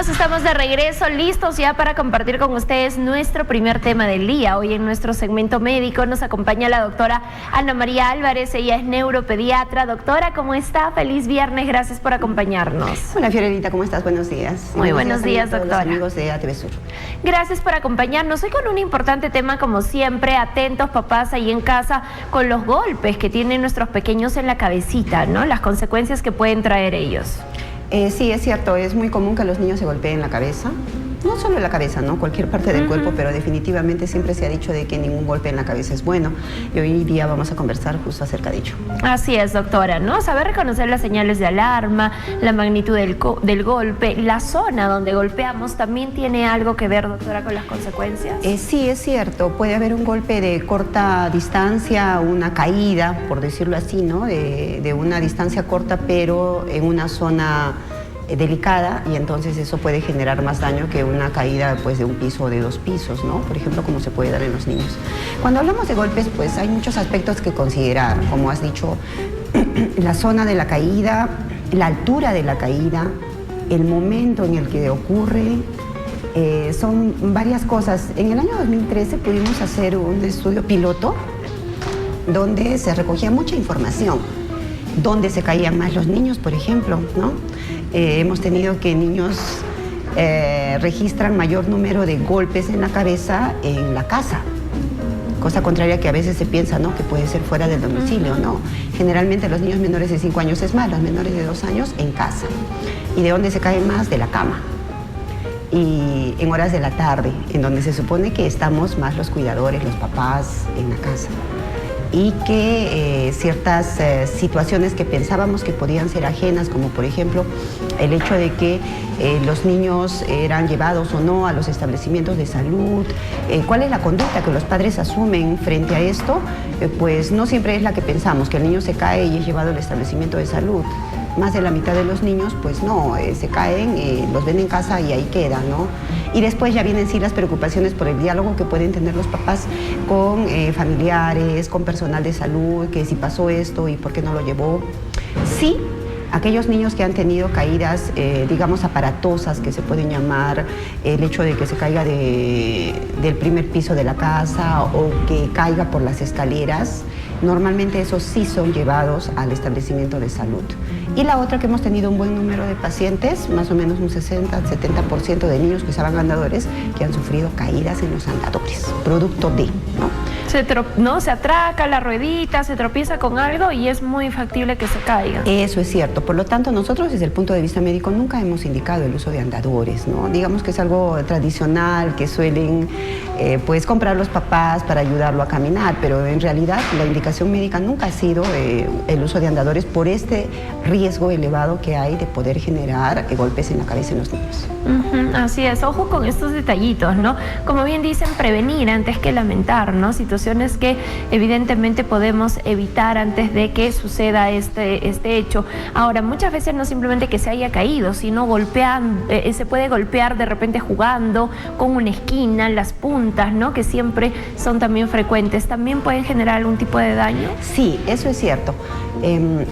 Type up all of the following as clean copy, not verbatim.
Amigos, estamos de regreso, listos ya para compartir con ustedes nuestro primer tema del día. Hoy en nuestro segmento médico nos acompaña la doctora Ana María Álvarez, ella es neuropediatra. Doctora, ¿cómo está? Feliz viernes, gracias por acompañarnos. Hola Fiorelita, ¿cómo estás? Buenos días. Muy buenos días, doctora. Los amigos de ATV Sur. Gracias por acompañarnos. Hoy con un importante tema, como siempre, atentos papás ahí en casa con los golpes que tienen nuestros pequeños en la cabecita, ¿no? Las consecuencias que pueden traer ellos. Sí, es cierto, es muy común que los niños se golpeen la cabeza. No solo en la cabeza, ¿no? Cualquier parte del cuerpo, pero definitivamente siempre se ha dicho de que ningún golpe en la cabeza es bueno. Y hoy día vamos a conversar justo acerca de ello. Así es, doctora, ¿no? Saber reconocer las señales de alarma, la magnitud del golpe, la zona donde golpeamos, ¿también tiene algo que ver, doctora, con las consecuencias? Sí, es cierto. Puede haber un golpe de corta distancia, una caída, por decirlo así, ¿no? De una distancia corta, pero en una zona delicada, y entonces eso puede generar más daño que una caída pues de un piso o de dos pisos, ¿no? Por ejemplo, como se puede dar en los niños. Cuando hablamos de golpes, pues hay muchos aspectos que considerar, como has dicho, la zona de la caída, la altura de la caída, el momento en el que ocurre, son varias cosas. En el año 2013 pudimos hacer un estudio piloto donde se recogía mucha información, donde se caían más los niños, por ejemplo, ¿no? Hemos tenido que niños registran mayor número de golpes en la cabeza en la casa, cosa contraria que a veces se piensa, ¿no? Que puede ser fuera del domicilio, ¿no? Generalmente los niños menores de 5 años es más, los menores de 2 años en casa. ¿Y de dónde se caen más? De la cama. Y en horas de la tarde, en donde se supone que estamos más los cuidadores, los papás en la casa. Y que ciertas situaciones que pensábamos que podían ser ajenas, como por ejemplo el hecho de que los niños eran llevados o no a los establecimientos de salud, cuál es la conducta que los padres asumen frente a esto, pues no siempre es la que pensamos, que el niño se cae y es llevado al establecimiento de salud. Más de la mitad de los niños, pues no, se caen, los ven en casa y ahí quedan, ¿no? Y después ya vienen sí las preocupaciones por el diálogo que pueden tener los papás con familiares, con personal de salud, que si pasó esto y por qué no lo llevó. Sí, aquellos niños que han tenido caídas, digamos, aparatosas, que se pueden llamar el hecho de que se caiga del primer piso de la casa o que caiga por las escaleras, normalmente esos sí son llevados al establecimiento de salud. Y la otra, que hemos tenido un buen número de pacientes, más o menos un 60-70% de niños que usaban andadores, que han sufrido caídas en los andadores, producto de, ¿no? Se atraca la ruedita, se tropieza con algo y es muy factible que se caiga. Eso es cierto. Por lo tanto, nosotros desde el punto de vista médico nunca hemos indicado el uso de andadores, ¿no? Digamos que es algo tradicional que suelen pues comprar los papás para ayudarlo a caminar, pero en realidad la indicación médica nunca ha sido el uso de andadores por este riesgo elevado que hay de poder generar golpes en la cabeza en los niños. Así es, ojo con estos detallitos, ¿no? Como bien dicen, prevenir antes que lamentar, ¿no? Situaciones que evidentemente podemos evitar antes de que suceda este hecho. Ahora, muchas veces no simplemente que se haya caído, sino se puede golpear de repente jugando con una esquina, las puntas, ¿no? Que siempre son también frecuentes. ¿También pueden generar algún tipo de daño? Sí, eso es cierto.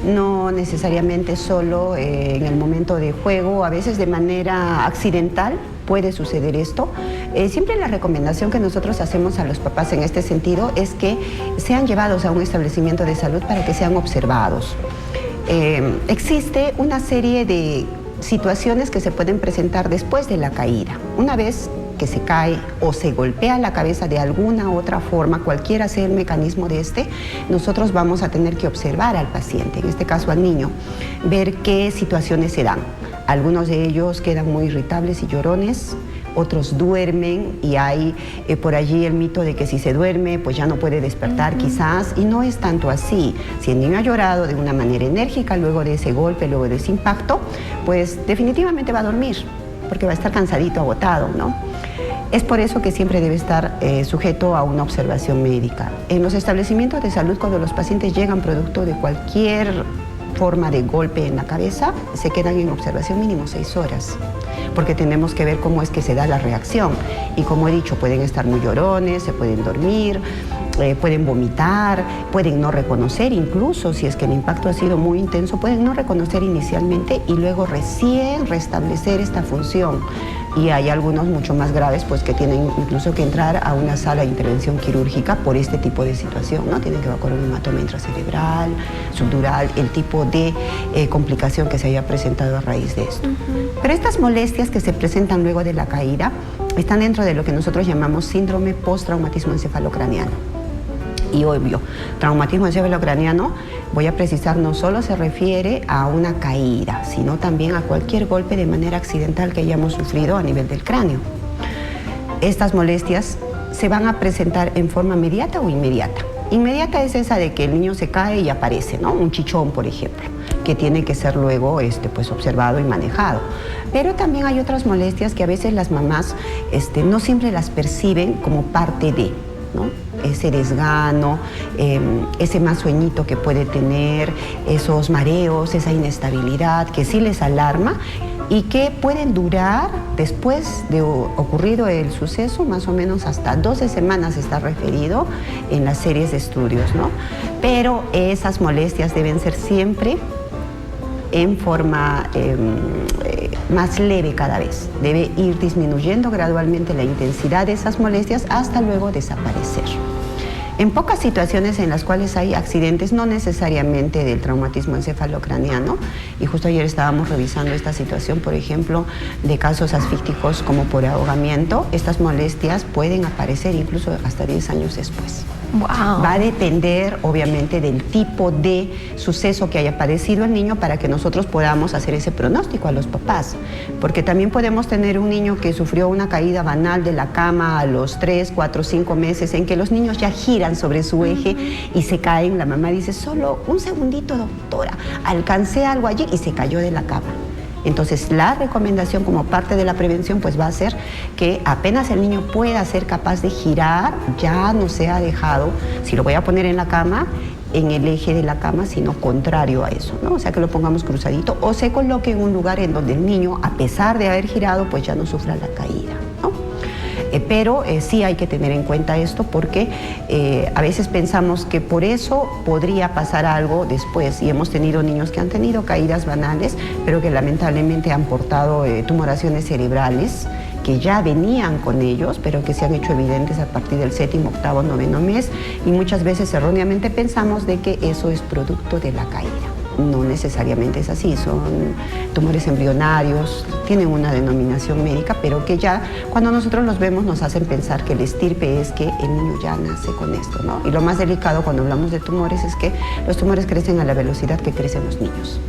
No necesariamente solo en el momento de juego, a veces de manera accidental puede suceder esto. Siempre la recomendación que nosotros hacemos a los papás en este sentido es que sean llevados a un establecimiento de salud para que sean observados. Existe una serie de situaciones que se pueden presentar después de la caída. Una vez que se cae o se golpea la cabeza de alguna otra forma, cualquiera sea el mecanismo de nosotros vamos a tener que observar al paciente, en este caso al niño, ver qué situaciones se dan. Algunos de ellos quedan muy irritables y llorones, otros duermen y hay por allí el mito de que si se duerme pues ya no puede despertar quizás, y no es tanto así. Si el niño ha llorado de una manera enérgica luego de ese golpe, luego de ese impacto, pues definitivamente va a dormir porque va a estar cansadito, agotado, ¿no? Es por eso que siempre debe estar sujeto a una observación médica. En los establecimientos de salud, cuando los pacientes llegan producto de cualquier forma de golpe en la cabeza, se quedan en observación mínimo 6 horas, porque tenemos que ver cómo es que se da la reacción. Y como he dicho, pueden estar muy llorones, se pueden dormir, pueden vomitar, pueden no reconocer, incluso si es que el impacto ha sido muy intenso, pueden no reconocer inicialmente y luego recién restablecer esta función. Y hay algunos mucho más graves pues que tienen incluso que entrar a una sala de intervención quirúrgica por este tipo de situación, ¿no? Tienen que evacuar un hematoma intracerebral, subdural, el tipo de complicación que se haya presentado a raíz de esto. Pero estas molestias que se presentan luego de la caída están dentro de lo que nosotros llamamos síndrome postraumatismo encefalocraniano. Y obvio, traumatismo encefalocraniano, voy a precisar, no solo se refiere a una caída, sino también a cualquier golpe de manera accidental que hayamos sufrido a nivel del cráneo. Estas molestias se van a presentar en forma inmediata o inmediata. Inmediata es esa de que el niño se cae y aparece, ¿no? Un chichón, por ejemplo, que tiene que ser luego pues, observado y manejado. Pero también hay otras molestias que a veces las mamás no siempre las perciben como parte de, ¿no? Ese desgano, ese más sueñito que puede tener, esos mareos, esa inestabilidad que sí les alarma y que pueden durar después de ocurrido el suceso, más o menos hasta 12 semanas está referido en las series de estudios, ¿no? Pero esas molestias deben ser siempre en forma más leve cada vez. Debe ir disminuyendo gradualmente la intensidad de esas molestias hasta luego desaparecer. En pocas situaciones en las cuales hay accidentes, no necesariamente del traumatismo encefalocraniano, y justo ayer estábamos revisando esta situación, por ejemplo, de casos asfícticos como por ahogamiento, estas molestias pueden aparecer incluso hasta 10 años después. Wow. Va a depender, obviamente, del tipo de suceso que haya padecido el niño para que nosotros podamos hacer ese pronóstico a los papás. Porque también podemos tener un niño que sufrió una caída banal de la cama a los 3, 4, 5 meses, en que los niños ya giran sobre su eje y se caen. La mamá dice, solo un segundito, doctora, alcancé algo allí y se cayó de la cama. Entonces, la recomendación como parte de la prevención pues va a ser que apenas el niño pueda ser capaz de girar, ya no sea dejado, si lo voy a poner en la cama, en el eje de la cama, sino contrario a eso, ¿no? O sea, que lo pongamos cruzadito o se coloque en un lugar en donde el niño, a pesar de haber girado, pues ya no sufra la caída, ¿no? Pero sí hay que tener en cuenta esto porque a veces pensamos que por eso podría pasar algo después y hemos tenido niños que han tenido caídas banales pero que lamentablemente han portado tumoraciones cerebrales que ya venían con ellos pero que se han hecho evidentes a partir del 7º, 8º, 9º mes y muchas veces erróneamente pensamos de que eso es producto de la caída. No necesariamente es así, son tumores embrionarios, tienen una denominación médica, pero que ya cuando nosotros los vemos nos hacen pensar que el estirpe es que el niño ya nace con esto, ¿no? Y lo más delicado cuando hablamos de tumores es que los tumores crecen a la velocidad que crecen los niños.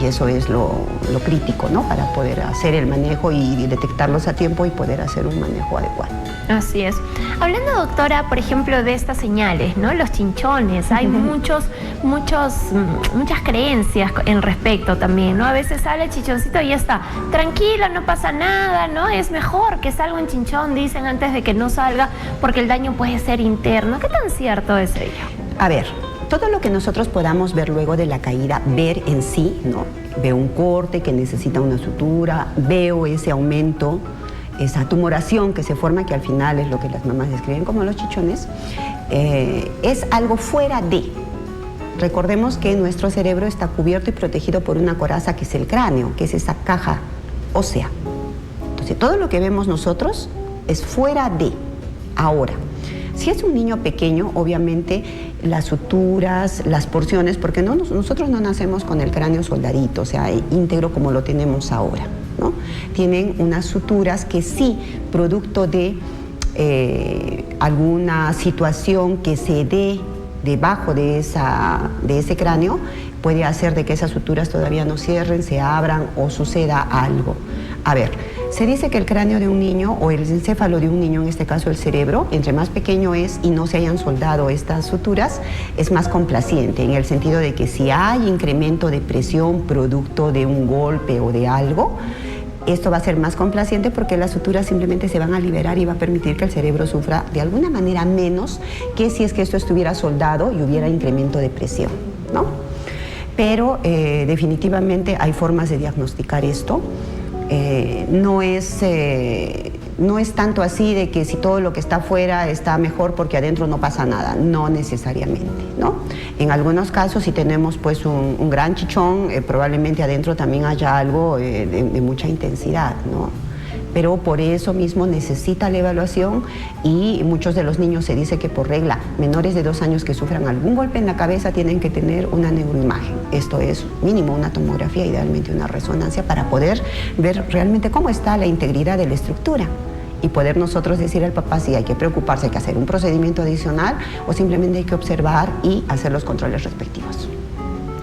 Y eso es lo crítico, ¿no? Para poder hacer el manejo y detectarlos a tiempo y poder hacer un manejo adecuado. Así es. Hablando, doctora, por ejemplo, de estas señales, ¿no? Los chinchones, hay muchas creencias en respecto también, ¿no? A veces sale el chinchoncito y ya está, tranquilo, no pasa nada, ¿no? Es mejor que salga un chinchón, dicen, antes de que no salga, porque el daño puede ser interno. ¿Qué tan cierto es ello? A ver, todo lo que nosotros podamos ver luego de la caída, ver en sí, ¿no? Veo un corte que necesita una sutura, veo ese aumento, esa tumoración que se forma, que al final es lo que las mamás describen como los chichones, es algo fuera de. Recordemos que nuestro cerebro está cubierto y protegido por una coraza que es el cráneo, que es esa caja ósea. Entonces, todo lo que vemos nosotros es fuera de. Ahora, si es un niño pequeño, obviamente las suturas, las porciones, porque nosotros no nacemos con el cráneo soldadito, o sea, íntegro como lo tenemos ahora, ¿no? Tienen unas suturas que sí, producto de alguna situación que se dé debajo de ese cráneo, puede hacer de que esas suturas todavía no cierren, se abran o suceda algo. A ver, se dice que el cráneo de un niño o el encéfalo de un niño, en este caso el cerebro, entre más pequeño es y no se hayan soldado estas suturas, es más complaciente, en el sentido de que si hay incremento de presión producto de un golpe o de algo, esto va a ser más complaciente porque las suturas simplemente se van a liberar y va a permitir que el cerebro sufra de alguna manera menos que si es que esto estuviera soldado y hubiera incremento de presión, ¿no? Pero definitivamente hay formas de diagnosticar esto. No es no es tanto así de que si todo lo que está afuera está mejor porque adentro no pasa nada, no necesariamente, ¿no? En algunos casos, si tenemos pues un gran chichón, probablemente adentro también haya algo de mucha intensidad, ¿no? Pero por eso mismo necesita la evaluación, y muchos de los niños se dice que por regla, menores de 2 años que sufran algún golpe en la cabeza tienen que tener una neuroimagen. Esto es mínimo una tomografía, idealmente una resonancia, para poder ver realmente cómo está la integridad de la estructura y poder nosotros decir al papá si hay que preocuparse, hay que hacer un procedimiento adicional o simplemente hay que observar y hacer los controles respectivos.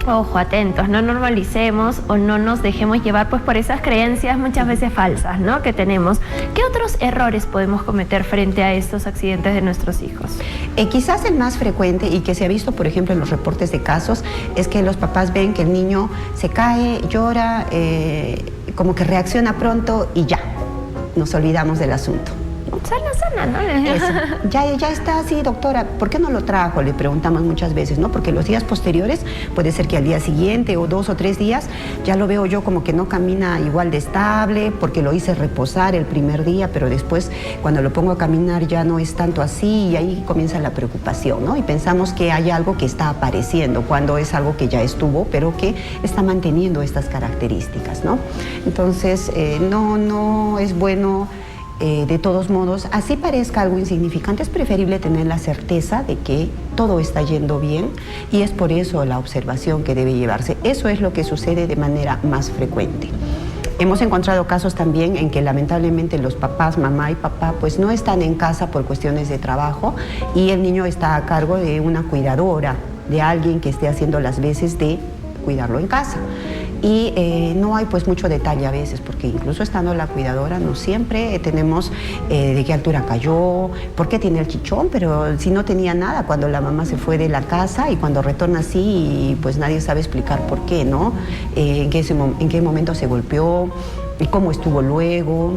Ojo, atentos, no normalicemos o no nos dejemos llevar pues por esas creencias muchas veces falsas, ¿no?, que tenemos. ¿Qué otros errores podemos cometer frente a estos accidentes de nuestros hijos? Quizás el más frecuente y que se ha visto, por ejemplo, en los reportes de casos, es que los papás ven que el niño se cae, llora, como que reacciona pronto y ya, nos olvidamos del asunto. Sana, ¿no? Eso. Ya está así, doctora, ¿por qué no lo trajo? Le preguntamos muchas veces, ¿no? Porque los días posteriores, puede ser que al día siguiente o 2 o 3 días, ya lo veo yo como que no camina igual de estable, porque lo hice reposar el primer día, pero después cuando lo pongo a caminar ya no es tanto así, y ahí comienza la preocupación, ¿no? Y pensamos que hay algo que está apareciendo, cuando es algo que ya estuvo, pero que está manteniendo estas características, ¿no? Entonces, no es bueno. De todos modos, así parezca algo insignificante, es preferible tener la certeza de que todo está yendo bien, y es por eso la observación que debe llevarse. Eso es lo que sucede de manera más frecuente. Hemos encontrado casos también en que lamentablemente los papás, mamá y papá, pues no están en casa por cuestiones de trabajo, y el niño está a cargo de una cuidadora, de alguien que esté haciendo las veces de cuidarlo en casa. Y no hay pues mucho detalle a veces, porque incluso estando la cuidadora no siempre tenemos de qué altura cayó, por qué tiene el chichón, pero si no tenía nada cuando la mamá se fue de la casa, y cuando retorna así, pues nadie sabe explicar por qué, ¿no? En qué momento se golpeó y cómo estuvo luego.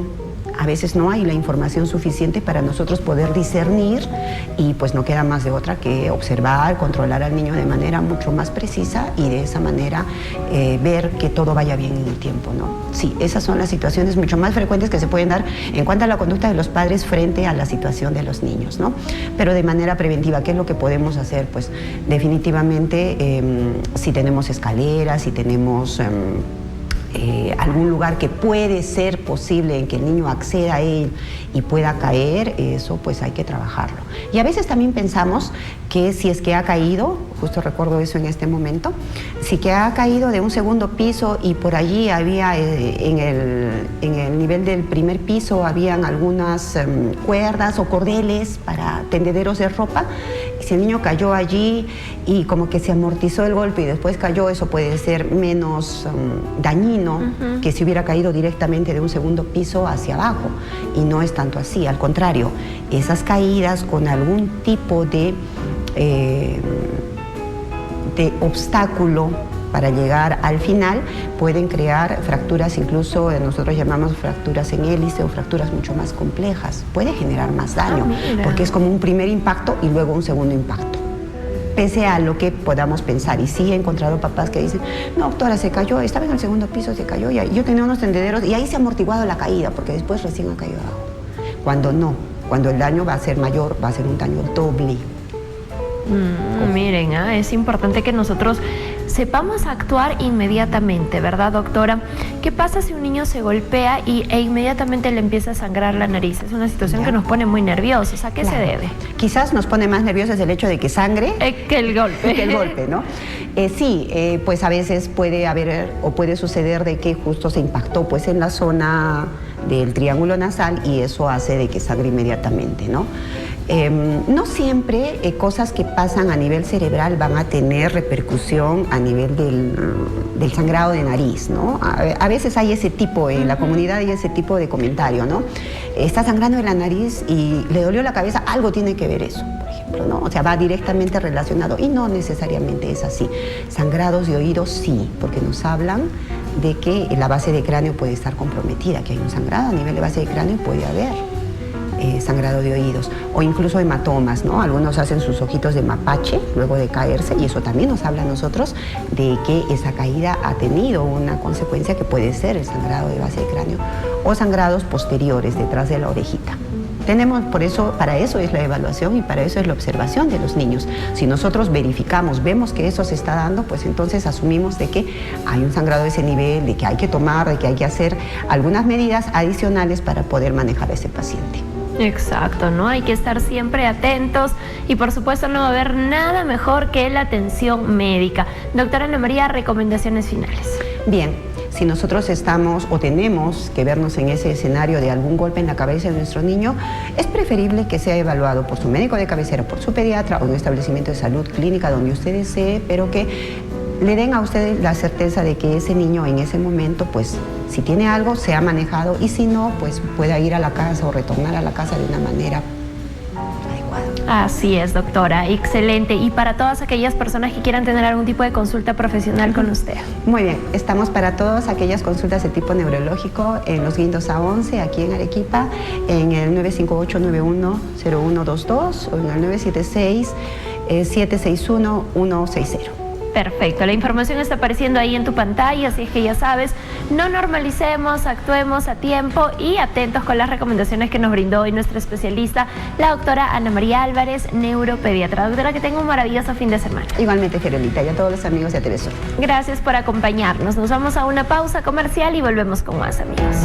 A veces no hay la información suficiente para nosotros poder discernir, y pues no queda más de otra que observar, controlar al niño de manera mucho más precisa, y de esa manera ver que todo vaya bien en el tiempo, ¿no? Sí, esas son las situaciones mucho más frecuentes que se pueden dar en cuanto a la conducta de los padres frente a la situación de los niños, ¿no? Pero de manera preventiva, ¿qué es lo que podemos hacer? Pues definitivamente si tenemos escaleras, si tenemos algún lugar que puede ser posible en que el niño acceda a él y pueda caer, eso pues hay que trabajarlo. Y a veces también pensamos que si es que ha caído, justo recuerdo eso en este momento, si que ha caído de un segundo piso y por allí había en el nivel del primer piso habían algunas cuerdas o cordeles para tendederos de ropa, y si el niño cayó allí y como que se amortizó el golpe y después cayó, eso puede ser menos dañino que si hubiera caído directamente de un segundo piso hacia abajo, y no es tanto así, al contrario, esas caídas con algún tipo de obstáculo para llegar al final pueden crear fracturas, incluso nosotros llamamos fracturas en hélice o fracturas mucho más complejas. Puede generar más daño, porque es como un primer impacto y luego un segundo impacto, pese a lo que podamos pensar. Y sí he encontrado papás que dicen, no, doctora, se cayó, estaba en el segundo piso, se cayó, y yo tenía unos tendederos y ahí se ha amortiguado la caída, porque después recién ha caído abajo. Cuando no, cuando el daño va a ser mayor, va a ser un daño doble. Miren, es importante que nosotros sepamos actuar inmediatamente, ¿verdad, doctora? ¿Qué pasa si un niño se golpea e inmediatamente le empieza a sangrar la nariz? Es una situación que nos pone muy nerviosos. ¿A qué se debe? Quizás nos pone más nerviosos el hecho de que sangre que el golpe. Que el golpe, ¿no? Sí, pues a veces puede haber o puede suceder de que justo se impactó pues en la zona del triángulo nasal, y eso hace de que sangre inmediatamente, ¿no? No siempre cosas que pasan a nivel cerebral van a tener repercusión a nivel del sangrado de nariz, ¿no? A veces hay ese tipo, en la comunidad hay ese tipo de comentario, ¿no? Está sangrando de la nariz y le dolió la cabeza, algo tiene que ver eso, por ejemplo, ¿no? O sea, va directamente relacionado, y no necesariamente es así. Sangrados de oídos sí, porque nos hablan de que la base de cráneo puede estar comprometida, que hay un sangrado a nivel de base de cráneo, puede haber. sangrado de oídos, o incluso hematomas, ¿no? Algunos hacen sus ojitos de mapache luego de caerse, y eso también nos habla a nosotros de que esa caída ha tenido una consecuencia que puede ser el sangrado de base del cráneo, o sangrados posteriores detrás de la orejita. Para eso es la evaluación y para eso es la observación de los niños. Si nosotros verificamos, vemos que eso se está dando, pues entonces asumimos de que hay un sangrado de ese nivel, de que hay que tomar, de que hay que hacer algunas medidas adicionales para poder manejar a ese paciente. Exacto, ¿no? Hay que estar siempre atentos y por supuesto no va a haber nada mejor que la atención médica. Doctora Ana María, recomendaciones finales. Bien, si nosotros estamos o tenemos que vernos en ese escenario de algún golpe en la cabeza de nuestro niño, es preferible que sea evaluado por su médico de cabecera, por su pediatra o en un establecimiento de salud clínica donde usted desee, pero que le den a usted la certeza de que ese niño en ese momento, pues, si tiene algo, se ha manejado, y si no, pues pueda ir a la casa o retornar a la casa de una manera adecuada. Así es, doctora, excelente. Y para todas aquellas personas que quieran tener algún tipo de consulta profesional con usted. Muy bien, estamos para todas aquellas consultas de tipo neurológico en Los Guindos A11, aquí en Arequipa, en el 958-910122 o en el 976-761-160. Perfecto, la información está apareciendo ahí en tu pantalla, así es que ya sabes, no normalicemos, actuemos a tiempo y atentos con las recomendaciones que nos brindó hoy nuestra especialista, la doctora Ana María Álvarez, neuropediatra. Doctora, que tenga un maravilloso fin de semana. Igualmente, Gerolita, y a todos los amigos de TV Sur. Gracias por acompañarnos. Nos vamos a una pausa comercial y volvemos con más, amigos.